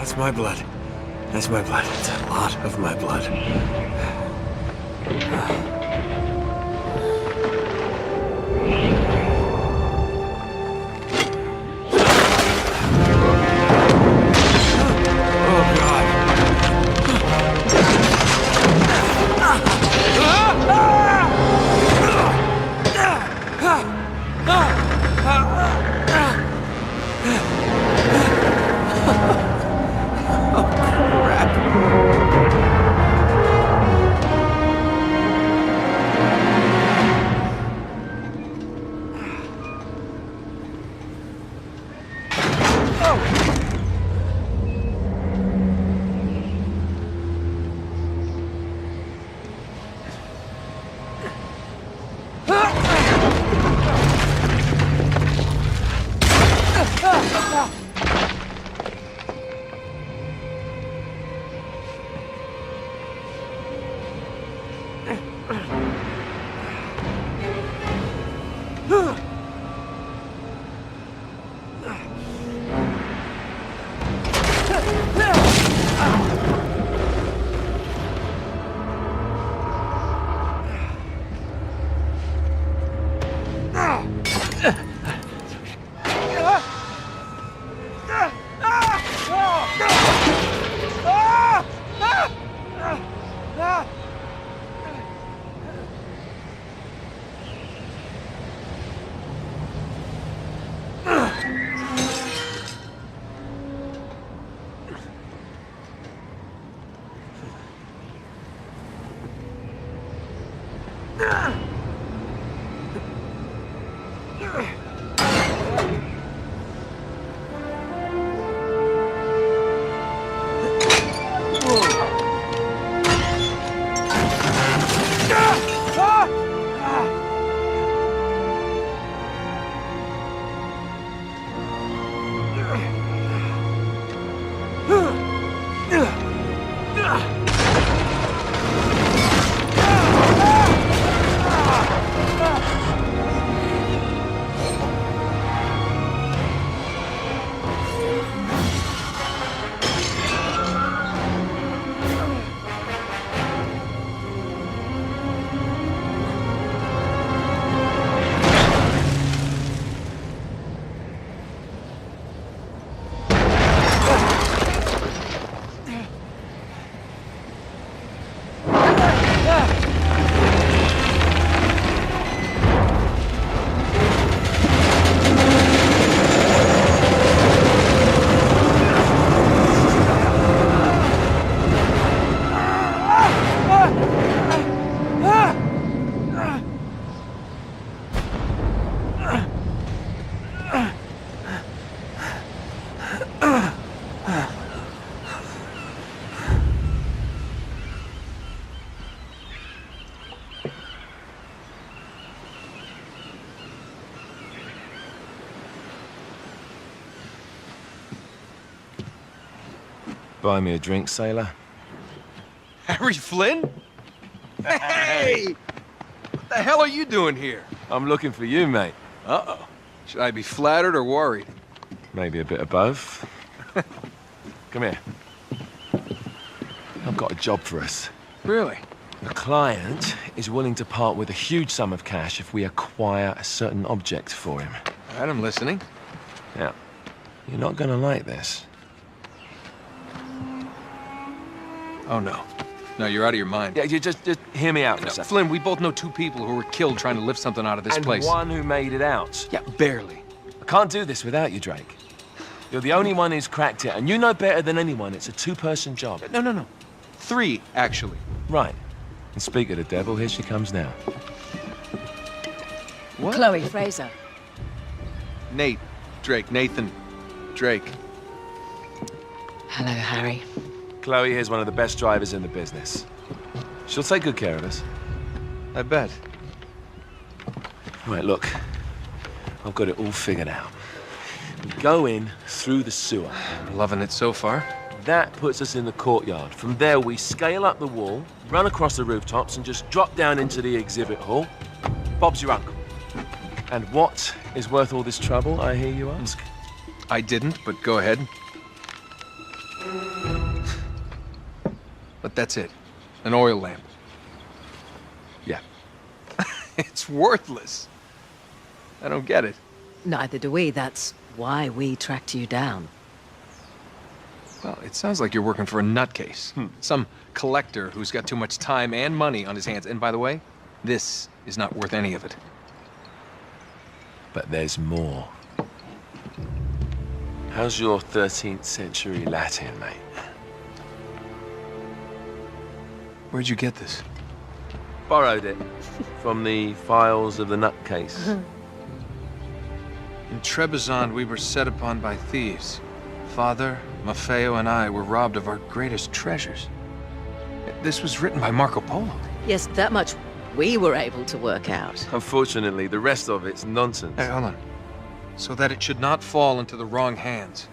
That's my blood. That's my blood. It's a lot of my blood. Buy me a drink, sailor? Harry Flynn? Hey! What the hell are you doing here? I'm looking for you, mate. Uh-oh. Should I be flattered or worried? Maybe a bit of both. Come here. I've got a job for us. Really? The client is willing to part with a huge sum of cash if we acquire a certain object for him. All right, I'm listening. Now, you're not gonna like this. Oh, no. No, you're out of your mind. Yeah, you just hear me out for No, a second. Flynn, we both know two people who were killed trying to lift something out of this And place. one who made it out. Yeah, barely. I can't do this without you, Drake. You're the only one who's cracked it, and you know better than anyone it's a two-person job. No. Three, actually. Right. And speak of the devil, here she comes now. What? Chloe Fraser. Nate. Drake. Nathan. Drake. Hello, Harry. Chloe here's one of the best drivers in the business. She'll take good care of us. I bet. Right, look. I've got it all figured out. We go in through the sewer. I'm loving it so far. That puts us in the courtyard. From there, we scale up the wall, run across the rooftops, and just drop down into the exhibit hall. Bob's your uncle. And what is worth all this trouble, I hear you ask? I didn't, but go ahead. But that's it. An oil lamp. Yeah. It's worthless. I don't get it. Neither do we. That's why we tracked you down. Well, it sounds like you're working for a nutcase. Some collector who's got too much time and money on his hands. And by the way, this is not worth any of it. But there's more. How's your 13th century Latin, mate? Where'd you get this? Borrowed it from the files of the nutcase. In Trebizond, we were set upon by thieves. Father, Maffeo, and I were robbed of our greatest treasures. This was written by Marco Polo. Yes, that much we were able to work out. Unfortunately, the rest of it's nonsense. Hey, hold on. So that it should not fall into the wrong hands,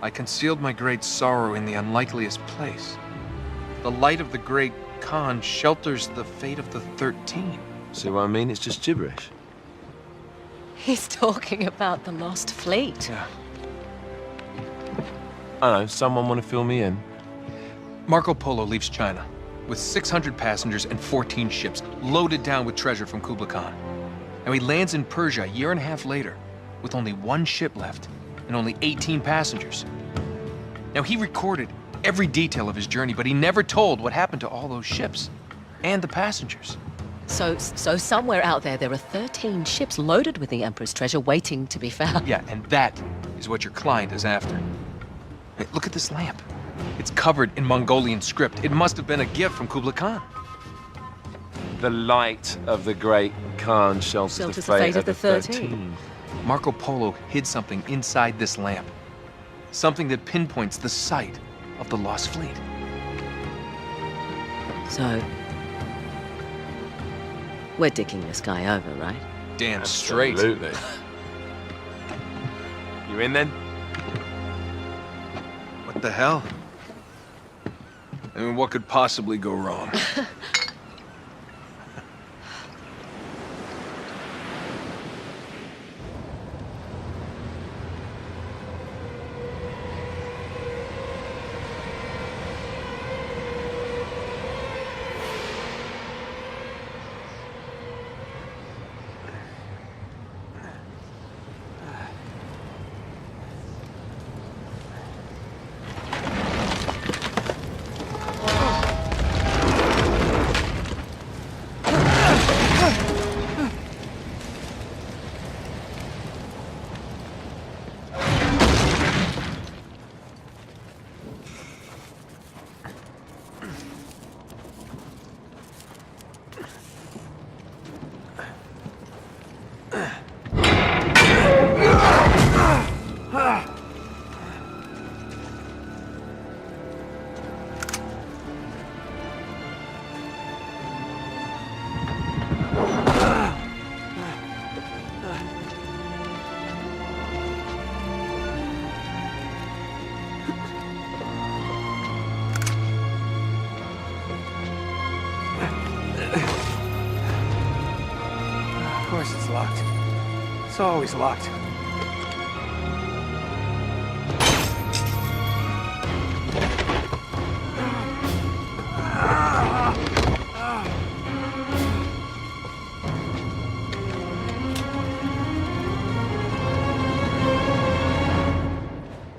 I concealed my great sorrow in the unlikeliest place. The light of the great Khan shelters the fate of the 13. See what I mean? It's just gibberish. He's talking about the lost fleet. Yeah. I don't know, someone want to fill me in? Marco Polo leaves China with 600 passengers and 14 ships loaded down with treasure from Kublai Khan. And he lands in Persia a year and a half later with only one ship left and only 18 passengers. Now, he recorded every detail of his journey, but he never told what happened to all those ships and the passengers. So somewhere out there are 13 ships loaded with the Emperor's treasure waiting to be found. Yeah, and that is what your client is after. Hey, look at this lamp. It's covered in Mongolian script. It must have been a gift from Kublai Khan. The light of the great Khan shelters the fate of the 13. Marco Polo hid something inside this lamp. Something that pinpoints the site of the lost fleet. So, we're dicking this guy over, right? Damn straight. Absolutely. You in then? What the hell? I mean, what could possibly go wrong? Of course it's locked. It's always locked.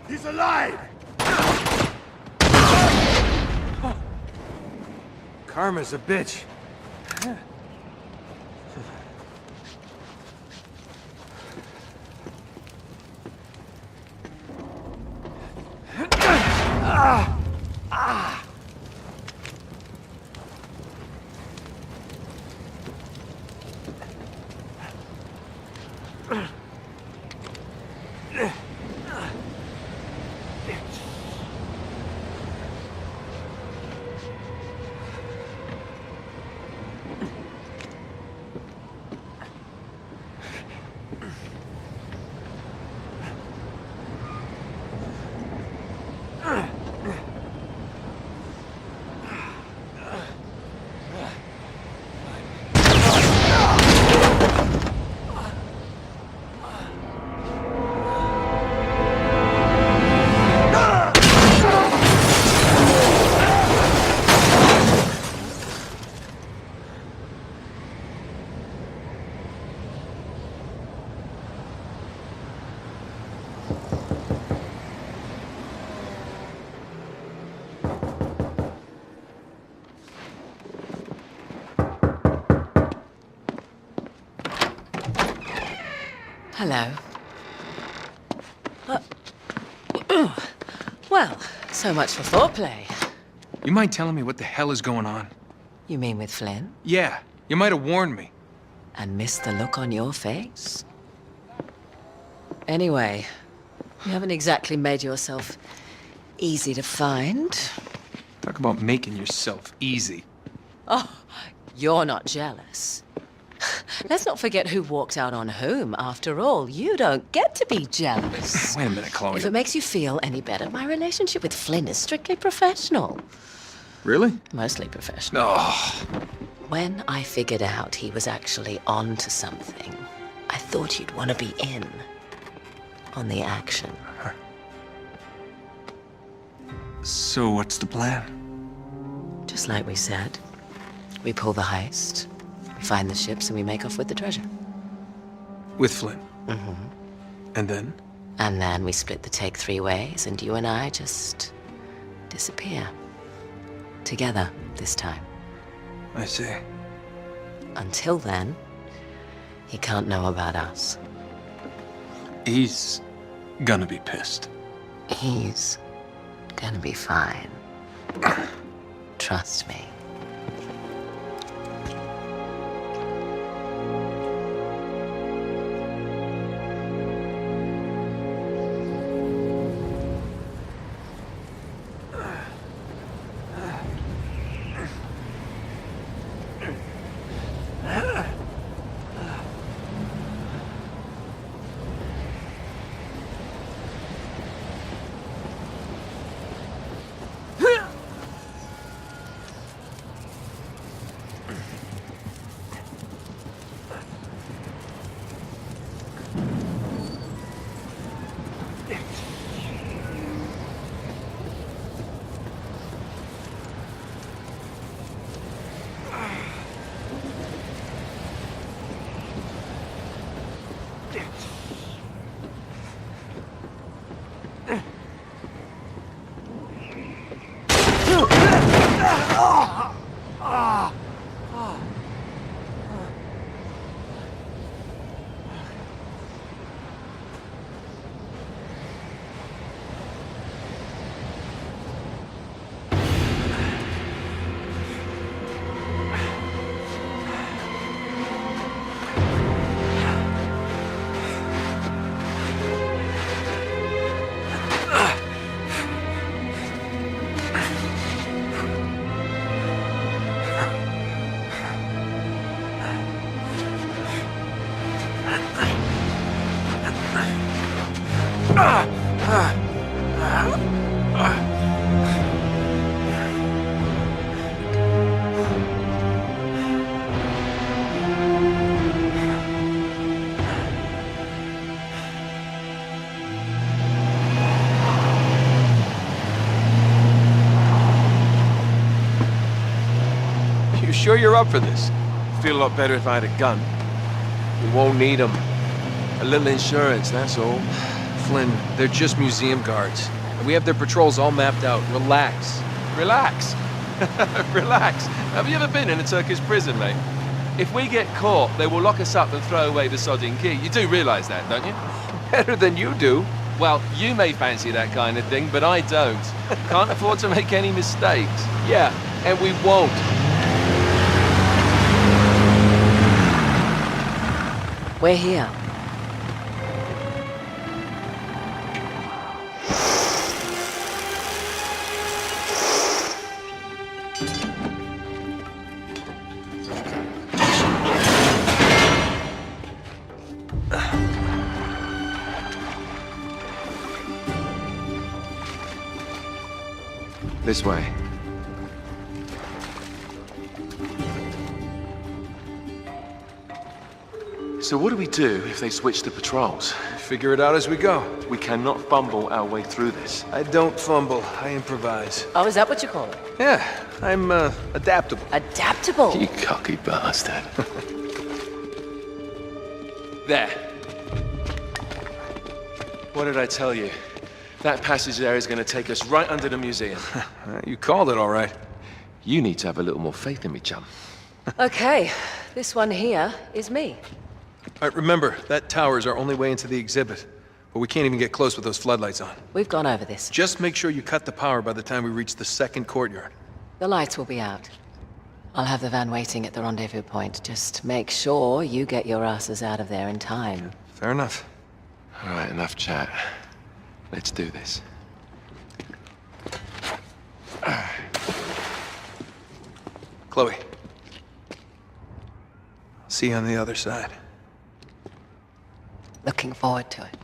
He's alive! Karma's a bitch. Hello. Well, so much for foreplay. You mind telling me what the hell is going on? You mean with Flynn? Yeah, you might have warned me. And missed the look on your face? Anyway, you haven't exactly made yourself easy to find. Talk about making yourself easy. Oh, you're not jealous. Let's not forget who walked out on whom. After all, you don't get to be jealous. Wait a minute, Chloe. If it makes you feel any better, my relationship with Flynn is strictly professional. Really? Mostly professional. Oh, When I figured out he was actually on to something, I thought you'd want to be in on the action. so what's the plan? Just like we said, we pull the heist, we find the ships, and we make off with the treasure. With Flynn? Mm-hmm. And then? And then we split the take 3 ways, and you and I just disappear. Together, this time. I see. Until then, he can't know about us. He's gonna be pissed. He's gonna be fine. Trust me. You sure you're up for this? Feel a lot better if I had a gun. We won't need them. A little insurance, that's all. Flynn, they're just museum guards. And we have their patrols all mapped out. Relax. Relax. Relax. Have you ever been in a Turkish prison, mate? If we get caught, they will lock us up and throw away the sodding key. You do realize that, don't you? Better than you do. Well, you may fancy that kind of thing, but I don't. Can't afford to make any mistakes. Yeah, and we won't. We're here. This way. So what do we do if they switch the patrols? Figure it out as we go. We cannot fumble our way through this. I don't fumble, I improvise. Oh, is that what you call it? Yeah, I'm adaptable. Adaptable. You cocky bastard. There. What did I tell you? That passage there is going to take us right under the museum. You called it all right. You need to have a little more faith in me, chum. Okay, this one here is me. All right, remember, that tower is our only way into the exhibit. But we can't even get close with those floodlights on. We've gone over this. Just make sure you cut the power by the time we reach the second courtyard. The lights will be out. I'll have the van waiting at the rendezvous point. Just make sure you get your asses out of there in time. Fair enough. All right, enough chat. Let's do this. Chloe. See you on the other side. Looking forward to it.